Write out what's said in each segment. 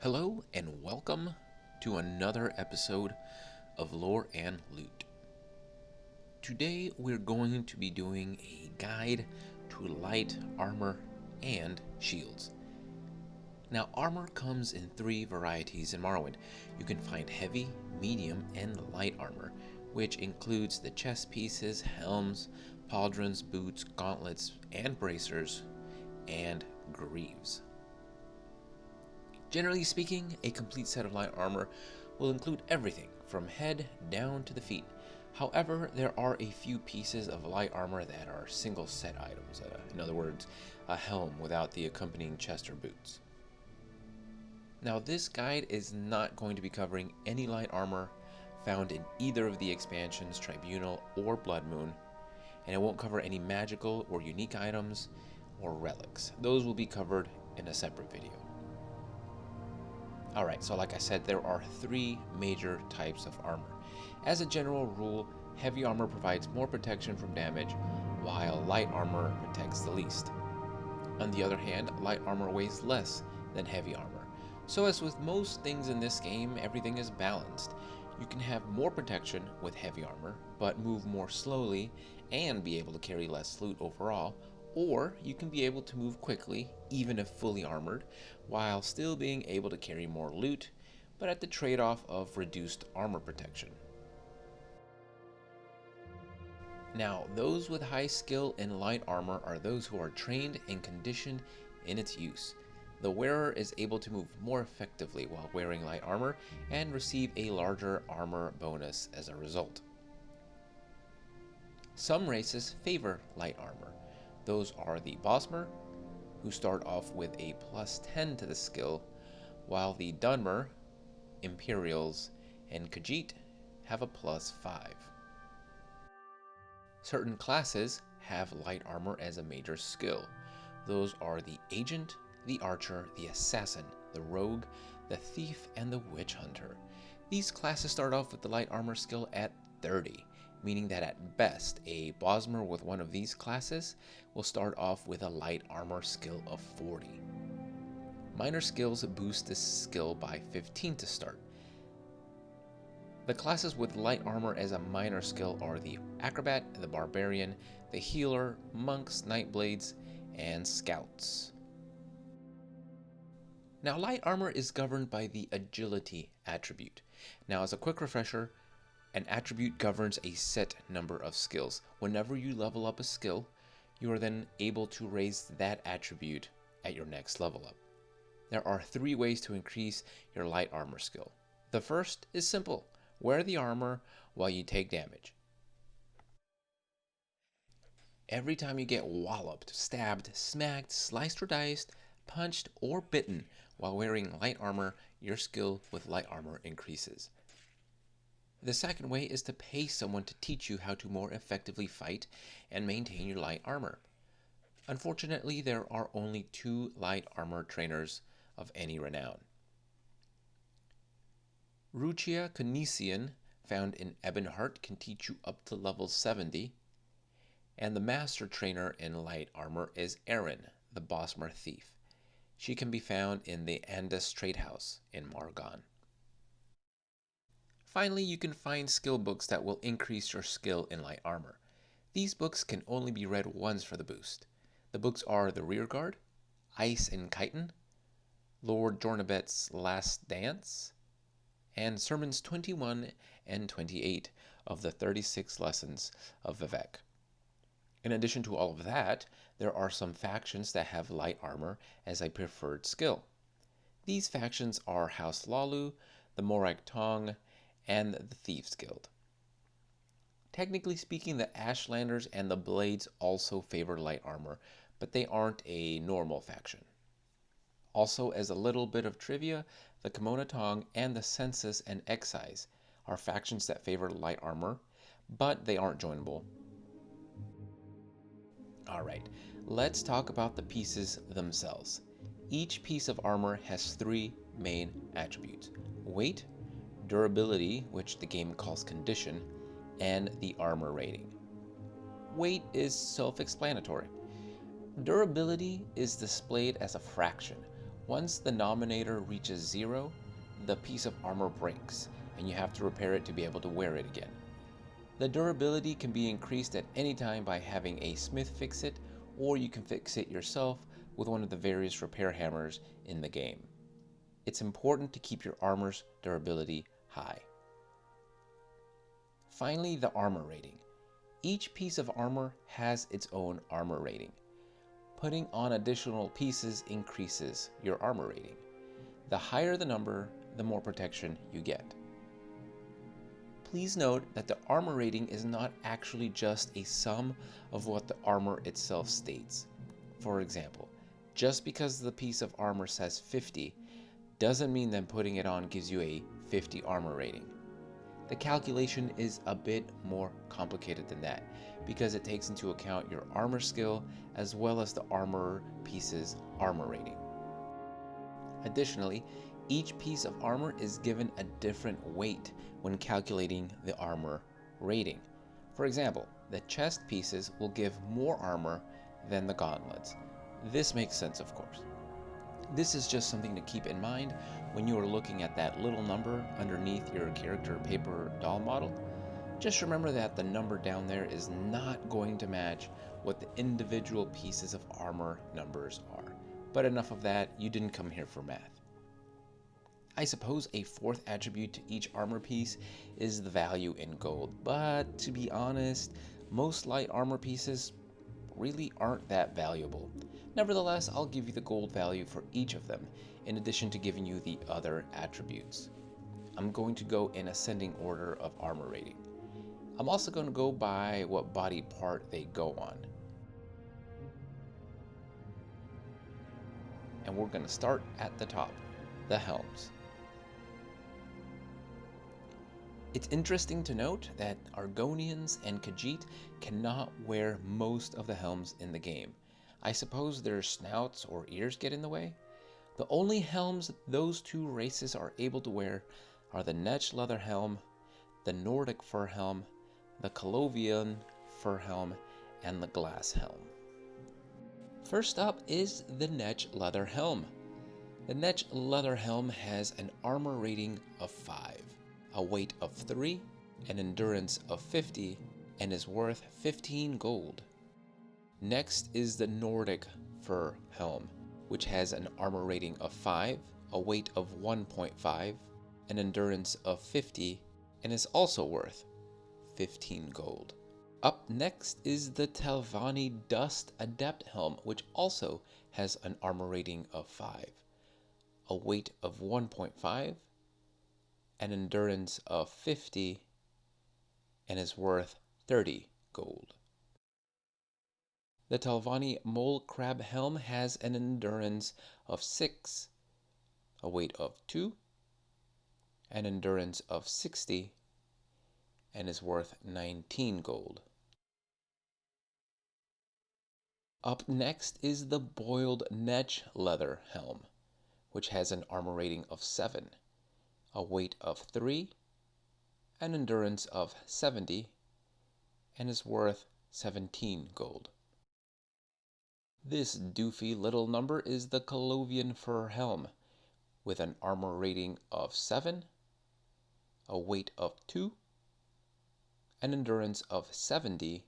Hello and welcome to another episode of Lore and Loot. Today we're going to be doing a guide to light armor and shields. Now armor comes in three varieties in Morrowind. You can find heavy, medium, and light armor, which includes the chest pieces, helms, pauldrons, boots, gauntlets, and bracers, and greaves. Generally speaking, a complete set of light armor will include everything from head down to the feet. However, there are a few pieces of light armor that are single set items, in other words, a helm without the accompanying chest or boots. Now this guide is not going to be covering any light armor found in either of the expansions, Tribunal or Blood Moon, and it won't cover any magical or unique items or relics. Those will be covered in a separate video. Alright, so like I said, there are three major types of armor. As a general rule, heavy armor provides more protection from damage, while light armor protects the least. On the other hand, light armor weighs less than heavy armor. So as with most things in this game, everything is balanced. You can have more protection with heavy armor, but move more slowly and be able to carry less loot overall, or you can be able to move quickly, even if fully armored, while still being able to carry more loot, but at the trade-off of reduced armor protection. Now, those with high skill in light armor are those who are trained and conditioned in its use. The wearer is able to move more effectively while wearing light armor and receive a larger armor bonus as a result. Some races favor light armor. Those are the Bosmer, who start off with a plus 10 to the skill, while the Dunmer, Imperials, and Khajiit have a plus 5. Certain classes have light armor as a major skill. Those are the Agent, the Archer, the Assassin, the Rogue, the Thief, and the Witch Hunter. These classes start off with the light armor skill at 30. Meaning that at best, a Bosmer with one of these classes will start off with a light armor skill of 40. Minor skills boost this skill by 15 to start. The classes with light armor as a minor skill are the Acrobat, the Barbarian, the Healer, Monks, Nightblades, and Scouts. Now light armor is governed by the Agility attribute. Now as a quick refresher, an attribute governs a set number of skills. Whenever you level up a skill, you are then able to raise that attribute at your next level up. There are three ways to increase your light armor skill. The first is simple. Wear the armor while you take damage. Every time you get walloped, stabbed, smacked, sliced or diced, punched, or bitten while wearing light armor, your skill with light armor increases. The second way is to pay someone to teach you how to more effectively fight and maintain your light armor. Unfortunately, there are only 2 light armor trainers of any renown. Ruchia Conesian, found in Ebonheart, can teach you up to level 70, and the master trainer in light armor is Erin, the Bosmer Thief. She can be found in the Andis Trade House in Margon. Finally, you can find skill books that will increase your skill in light armor. These books can only be read once for the boost. The books are The Rearguard, Ice and Chiton, Lord Jornabet's Last Dance, and Sermons 21 and 28 of the 36 Lessons of Vivek. In addition to all of that, there are some factions that have light armor as a preferred skill. These factions are House Lalu, the Morak Tong, and the Thieves Guild. Technically speaking, the Ashlanders and the Blades also favor light armor, but they aren't a normal faction. Also, as a little bit of trivia, the Kimona Tong and the Census and Excise are factions that favor light armor, but they aren't joinable. Alright, let's talk about the pieces themselves. Each piece of armor has 3 main attributes: weight, durability, which the game calls condition, and the armor rating. Weight is self-explanatory. Durability is displayed as a fraction, Once the denominator reaches 0, the piece of armor breaks, and you have to repair it to be able to wear it again. The durability can be increased at any time by having a smith fix it, or you can fix it yourself with one of the various repair hammers in the game. It's important to keep your armor's durability high. Finally, the armor rating. Each piece of armor has its own armor rating. Putting on additional pieces increases your armor rating. The higher the number, the more protection you get. Please note that the armor rating is not actually just a sum of what the armor itself states. For example, just because the piece of armor says 50 doesn't mean that putting it on gives you a 50 armor rating. The calculation is a bit more complicated than that because it takes into account your armor skill as well as the armor piece's armor rating. Additionally, each piece of armor is given a different weight when calculating the armor rating. For example, the chest pieces will give more armor than the gauntlets. This makes sense, of course. This is just something to keep in mind when you are looking at that little number underneath your character paper doll model. Just remember that the number down there is not going to match what the individual pieces of armor numbers are. But enough of that, you didn't come here for math. I suppose a fourth attribute to each armor piece is the value in gold, but to be honest, most light armor pieces really aren't that valuable. Nevertheless, I'll give you the gold value for each of them, in addition to giving you the other attributes. I'm going to go in ascending order of armor rating. I'm also going to go by what body part they go on. And we're going to start at the top, the helms. It's interesting to note that Argonians and Khajiit cannot wear most of the helms in the game. I suppose their snouts or ears get in the way? The only helms those two races are able to wear are the Netch leather helm, the Nordic fur helm, the Colovian fur helm, and the glass helm. First up is the Netch leather helm. The Netch leather helm has an armor rating of 5, a weight of 3, an endurance of 50, and is worth 15 gold. Next is the Nordic fur helm, which has an armor rating of 5, a weight of 1.5, an endurance of 50, and is also worth 15 gold. Up next is the Telvanni Dust Adept helm, which also has an armor rating of 5, a weight of 1.5, an endurance of 50, and is worth 30 gold. The Telvanni Mole Crab helm has an endurance of 6, a weight of 2, an endurance of 60, and is worth 19 gold. Up next is the Boiled Netch leather helm, which has an armor rating of 7, a weight of 3, an endurance of 70, and is worth 17 gold. This doofy little number is the Colovian fur helm, with an armor rating of 7, a weight of 2, an endurance of 70,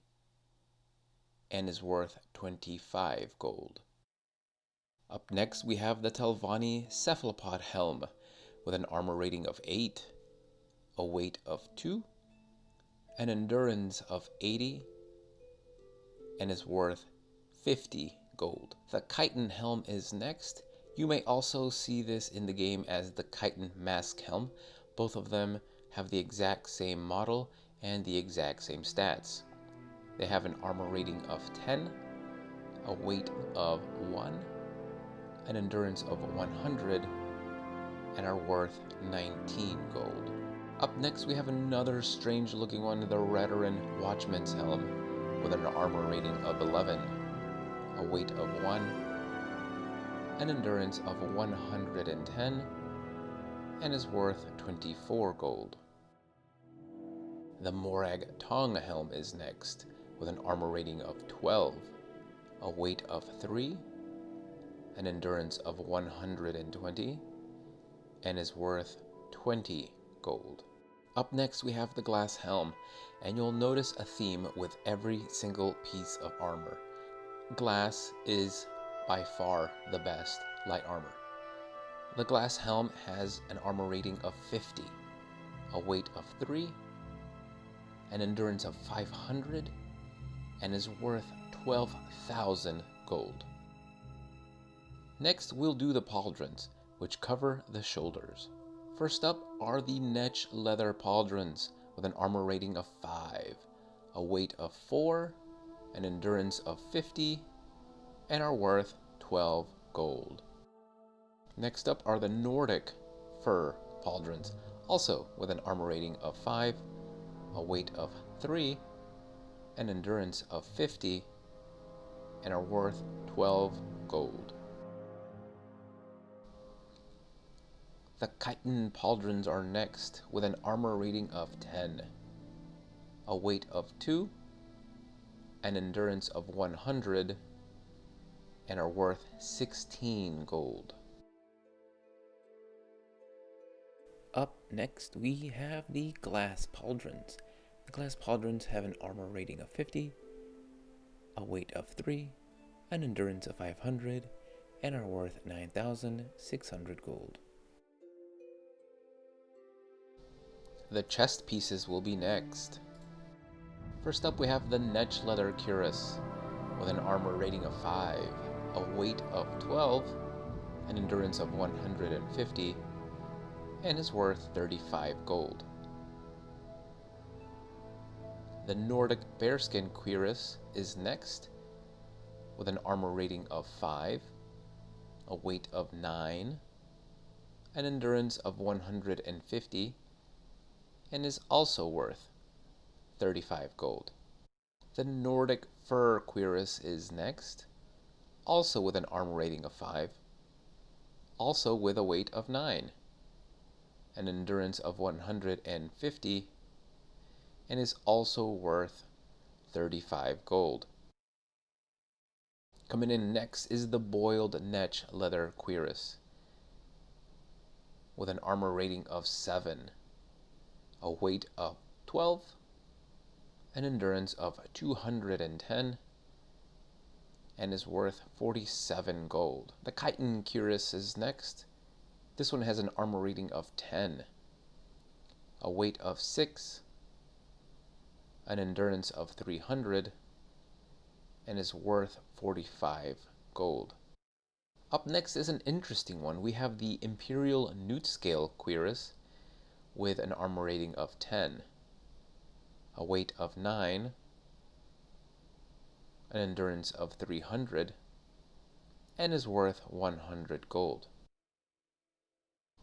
and is worth 25 gold. Up next we have the Telvanni Cephalopod helm, with an armor rating of 8, a weight of 2, an endurance of 80, and is worth 50 gold. The Chiton helm is next. You may also see this in the game as the Chiton Mask helm. Both of them have the exact same model and the exact same stats. They have an armor rating of 10, a weight of 1, an endurance of 100, and are worth 19 gold. Up next we have another strange looking one, the Radaran Watchman's helm, with an armor rating of 11, a weight of 1, an endurance of 110, and is worth 24 gold. The Morag Tong helm is next, with an armor rating of 12, a weight of 3, an endurance of 120, and is worth 20 gold. Up next we have the glass helm, and you'll notice a theme with every single piece of armor. Glass is by far the best light armor. The glass helm has an armor rating of 50, a weight of 3, an endurance of 500, and is worth 12,000 gold. Next we'll do the pauldrons, which cover the shoulders. First up are the Netch leather pauldrons with an armor rating of 5, a weight of 4, an endurance of 50, and are worth 12 gold. Next up are the Nordic fur pauldrons, also with an armor rating of 5, a weight of 3, an endurance of 50, and are worth 12 gold. The chitin pauldrons are next with an armor rating of 10, a weight of 2, an endurance of 100, and are worth 16 gold. Up next we have the glass pauldrons. The glass pauldrons have an armor rating of 50, a weight of 3, an endurance of 500, and are worth 9,600 gold. The chest pieces will be next. First up we have the Netch leather cuirass with an armor rating of 5, a weight of 12, an endurance of 150, and is worth 35 gold. The Nordic bearskin cuirass is next with an armor rating of 5, a weight of 9, an endurance of 150, and is also worth 35 gold. The Nordic fur cuirass is next, also with an armor rating of 5, also with a weight of 9, an endurance of 150, and is also worth 35 gold. Coming in next is the boiled Netch leather cuirass with an armor rating of 7, a weight of 12, an endurance of 210, and is worth 47 gold. The chitin cuirass is next. This one has an armor rating of 10, a weight of 6, an endurance of 300, and is worth 45 gold. Up next is an interesting one. We have the Imperial Newt Scale cuirass with an armor rating of 10, a weight of 9, an endurance of 300, and is worth 100 gold.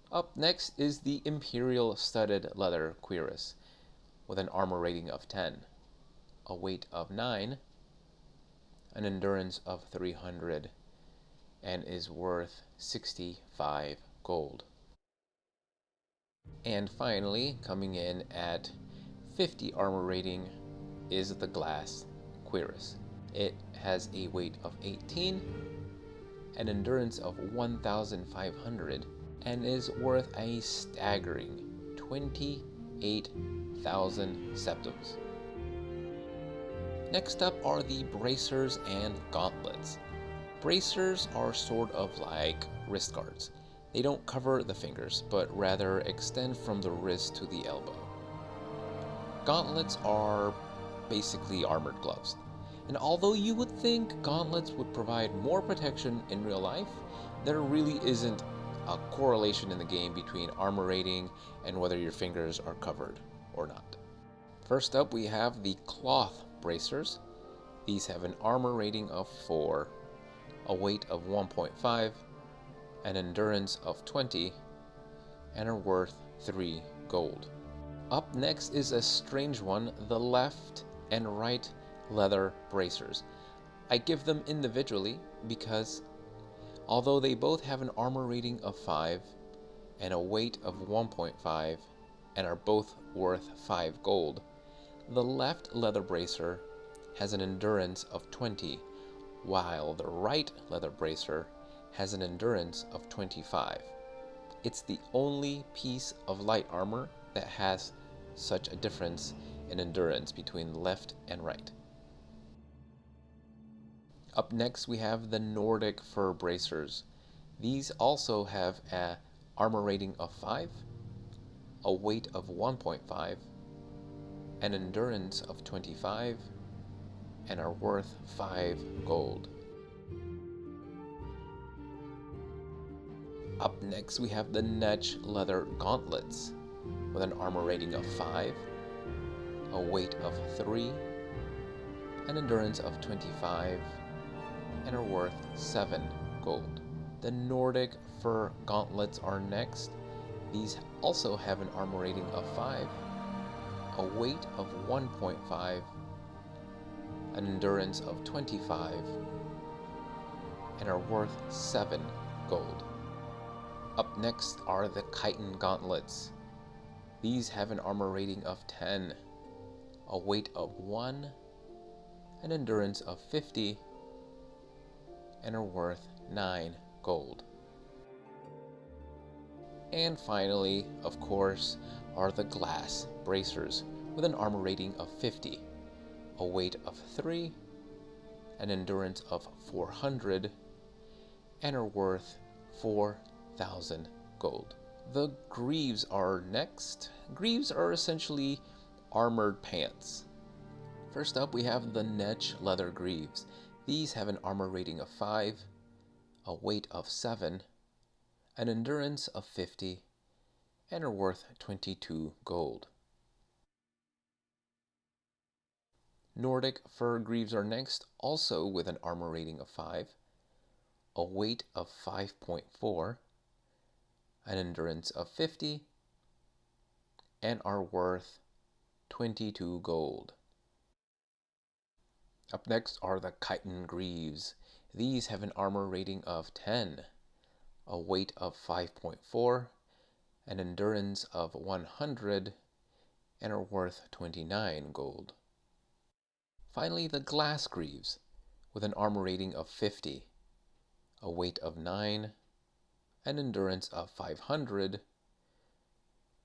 Up next is the Imperial Studded Leather cuirass with an armor rating of 10, a weight of 9, an endurance of 300, and is worth 65 gold. And finally, coming in at 50 armor rating is the Glass cuirass. It has a weight of 18, an endurance of 1,500, and is worth a staggering 28,000 septims. Next up are the bracers and gauntlets. Bracers are sort of like wrist guards. They don't cover the fingers, but rather extend from the wrist to the elbow. Gauntlets are basically armored gloves. And although you would think gauntlets would provide more protection in real life, there really isn't a correlation in the game between armor rating and whether your fingers are covered or not. First up, we have the cloth bracers. These have an armor rating of 4, a weight of 1.5, an endurance of 20, and are worth 3 gold. Up next is a strange one, the left and right leather bracers. I give them individually because although they both have an armor rating of 5 and a weight of 1.5 and are both worth 5 gold, the left leather bracer has an endurance of 20, while the right leather bracer has an endurance of 25. It's the only piece of light armor that has such a difference in endurance between left and right. Up next we have the Nordic fur bracers. These also have an armor rating of 5, a weight of 1.5, an endurance of 25, and are worth 5 gold. Up next we have the Netch leather gauntlets with an armor rating of 5, a weight of 3, an endurance of 25, and are worth 7 gold. The Nordic fur gauntlets are next. These also have an armor rating of 5, a weight of 1.5, an endurance of 25, and are worth 7 gold. Up next are the chitin gauntlets. These have an armor rating of 10, a weight of 1, an endurance of 50, and are worth 9 gold. And finally, of course, are the glass bracers with an armor rating of 50, a weight of 3, an endurance of 400, and are worth 4,000 gold. The greaves are next. Greaves are essentially armored pants. First up, we have the Netch leather greaves. These have an armor rating of 5, a weight of 7, an endurance of 50, and are worth 22 gold. Nordic fur greaves are next, also with an armor rating of 5, a weight of 5.4, an endurance of 50, and are worth 22 gold. Up next are the chitin greaves. These have an armor rating of 10, a weight of 5.4, an endurance of 100, and are worth 29 gold. Finally, the glass greaves, with an armor rating of 50, a weight of 9, an endurance of 500,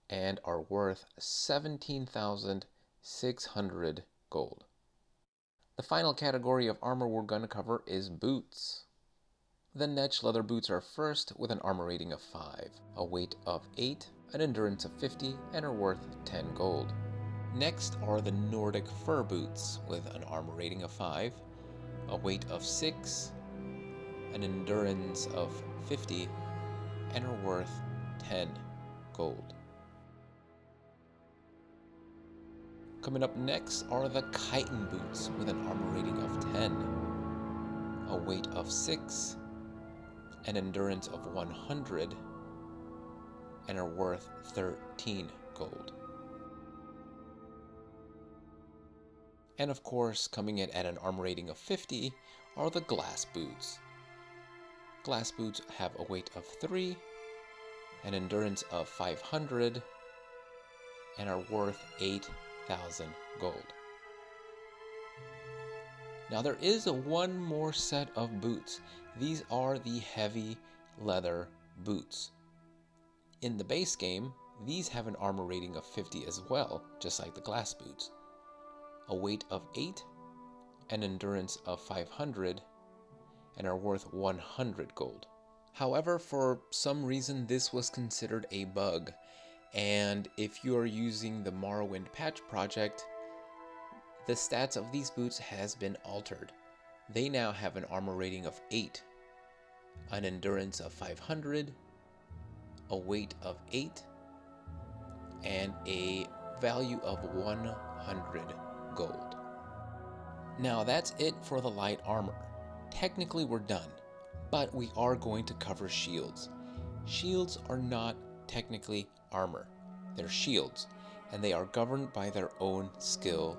and are worth 17,600 gold. The final category of armor we're going to cover is boots. The Netch leather boots are first with an armor rating of 5, a weight of 8, an endurance of 50, and are worth 10 gold. Next are the Nordic fur boots with an armor rating of 5, a weight of 6, an endurance of 50, and are worth 10 gold. Coming up next are the chitin boots with an armor rating of 10, a weight of 6, an endurance of 100, and are worth 13 gold. And of course, coming in at an armor rating of 50 are the glass boots. Glass boots have a weight of 3, an endurance of 500, and are worth 8,000 gold. Now there is one more set of boots. These are the heavy leather boots. In the base game, these have an armor rating of 50 as well, just like the glass boots. A weight of 8, an endurance of 500, and are worth 100 gold. However, for some reason this was considered a bug, and if you are using the Morrowind patch project, the stats of these boots has been altered. They now have an armor rating of 8, an endurance of 500, a weight of 8, and a value of 100 gold. Now that's it for the light armor. Technically we're done, but we are going to cover shields. Shields are not technically armor. They're shields, and they are governed by their own skill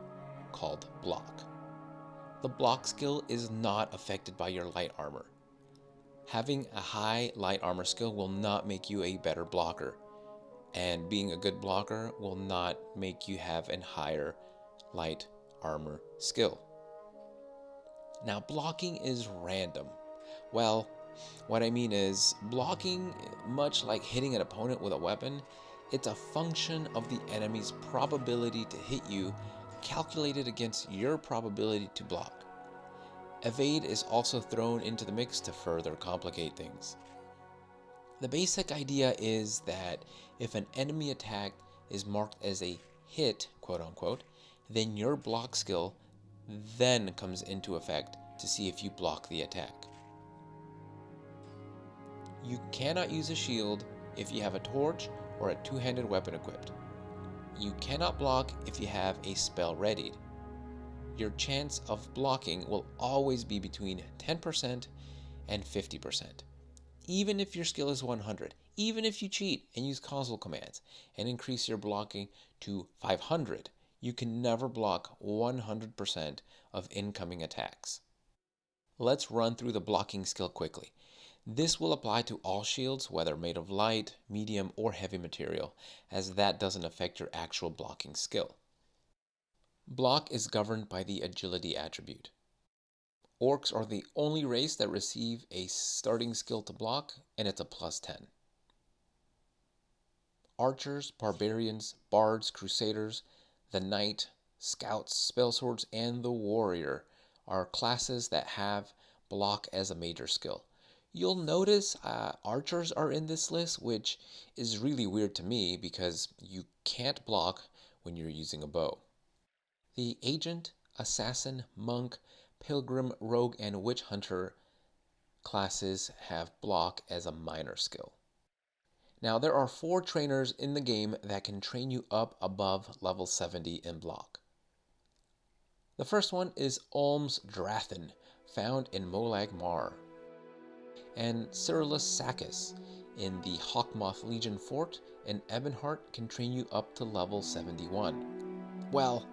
called block. The block skill is not affected by your light armor. Having a high light armor skill will not make you a better blocker, and being a good blocker will not make you have a higher light armor skill. Now, blocking is random. Well, What I mean is, blocking, much like hitting an opponent with a weapon, it's a function of the enemy's probability to hit you, calculated against your probability to block. Evade is also thrown into the mix to further complicate things. The basic idea is that if an enemy attack is marked as a hit, quote unquote, then your block skill then comes into effect to see if you block the attack. You cannot use a shield if you have a torch or a two-handed weapon equipped. You cannot block if you have a spell readied. Your chance of blocking will always be between 10% and 50%. Even if your skill is 100, even if you cheat and use console commands and increase your blocking to 500, you can never block 100% of incoming attacks. Let's run through the blocking skill quickly. This will apply to all shields, whether made of light, medium, or heavy material, as that doesn't affect your actual blocking skill. Block is governed by the agility attribute. Orcs are the only race that receive a starting skill to block, and it's a +10. Archers, barbarians, bards, crusaders, the knight, scouts, spell swords, and the warrior are classes that have block as a major skill. You'll notice archers are in this list, which is really weird to me because you can't block when you're using a bow. The agent, assassin, monk, pilgrim, rogue, and witch hunter classes have block as a minor skill. Now, there are 4 trainers in the game that can train you up above level 70 in block. The first one is Olm's Drathen, found in Molag Mar, and Cyrillus Sacus in the Hawkmoth Legion Fort, and Ebonheart can train you up to level 71. Well,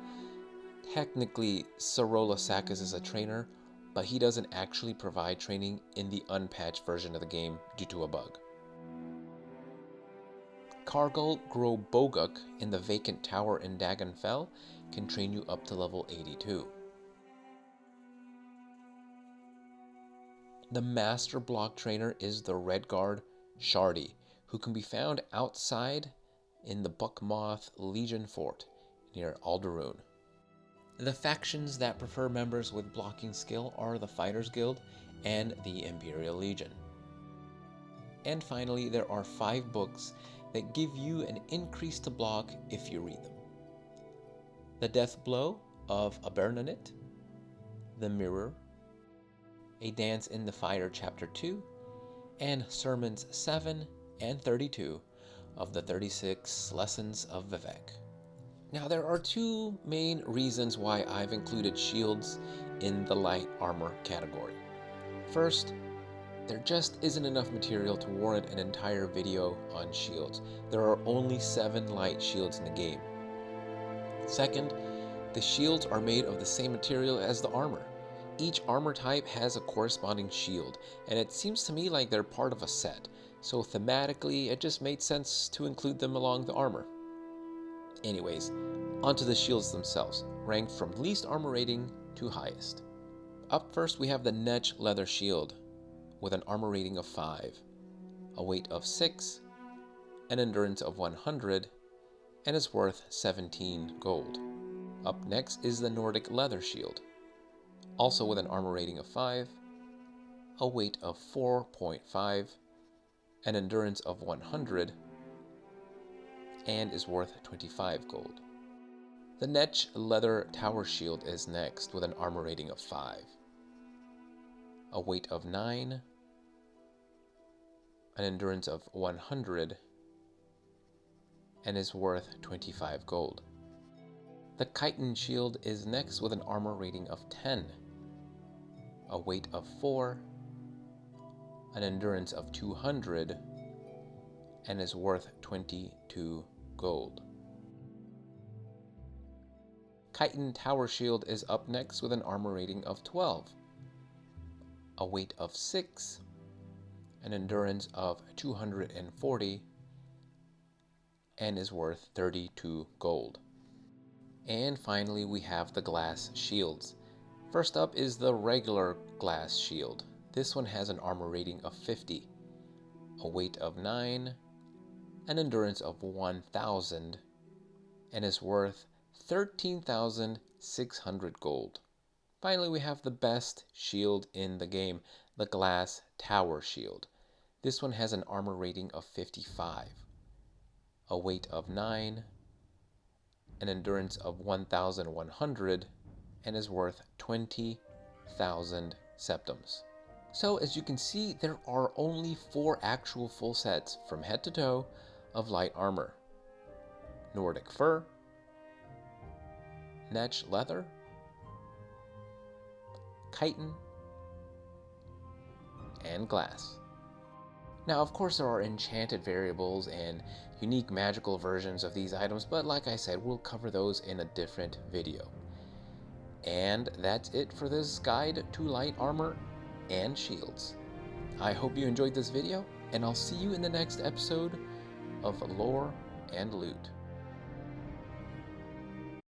technically, Cyrillus Sacus is a trainer, but he doesn't actually provide training in the unpatched version of the game due to a bug. Cargul Groboguk in the Vacant Tower in Dagon Fell can train you up to level 82. The master block trainer is the Red Guard Shardy, who can be found outside in the Buckmoth Legion Fort near Alderun. The factions that prefer members with blocking skill are the Fighters Guild and the Imperial Legion. And finally, there are 5 books that give you an increase to block if you read them. The Death Blow of Abernanit, The Mirror, A Dance in the Fire Chapter 2, and Sermons 7 and 32 of the 36 Lessons of Vivek. Now, there are 2 main reasons why I've included shields in the light armor category. First, there just isn't enough material to warrant an entire video on shields. There are only 7 light shields in the game. Second, the shields are made of the same material as the armor. Each armor type has a corresponding shield, and it seems to me like they're part of a set, so thematically it just made sense to include them along the armor. Anyways, onto the shields themselves, ranked from least armor rating to highest. Up first we have the Netch Leather Shield, with an armor rating of 5, a weight of 6, an endurance of 100, and is worth 17 gold. Up next is the Nordic Leather Shield, also with an armor rating of 5, a weight of 4.5, an endurance of 100, and is worth 25 gold. The Netch Leather Tower Shield is next with an armor rating of 5, a weight of 9, an endurance of 100, and is worth 25 gold. The Chitin Shield is next with an armor rating of 10, a weight of 4, an endurance of 200, and is worth 22 gold. Chitin Tower Shield is up next with an armor rating of 12, a weight of 6, an endurance of 240, and is worth 32 gold. And finally, we have the glass shields. First up is the regular glass shield, This one has an armor rating of 50, a weight of 9, an endurance of 1000, and is worth 13,600 gold. Finally, we have the best shield in the game, the Glass Tower Shield. This one has an armor rating of 55, a weight of 9, an endurance of 1,100, and is worth 20,000 septims. So as you can see, there are only 4 actual full sets from head to toe of light armor: Nordic fur, Netch leather, chitin, and glass. Now, of course, there are enchanted variables and unique magical versions of these items, but like I said, we'll cover those in a different video. And that's it for this guide to light armor and shields. I hope you enjoyed this video, and I'll see you in the next episode of Lore and Loot.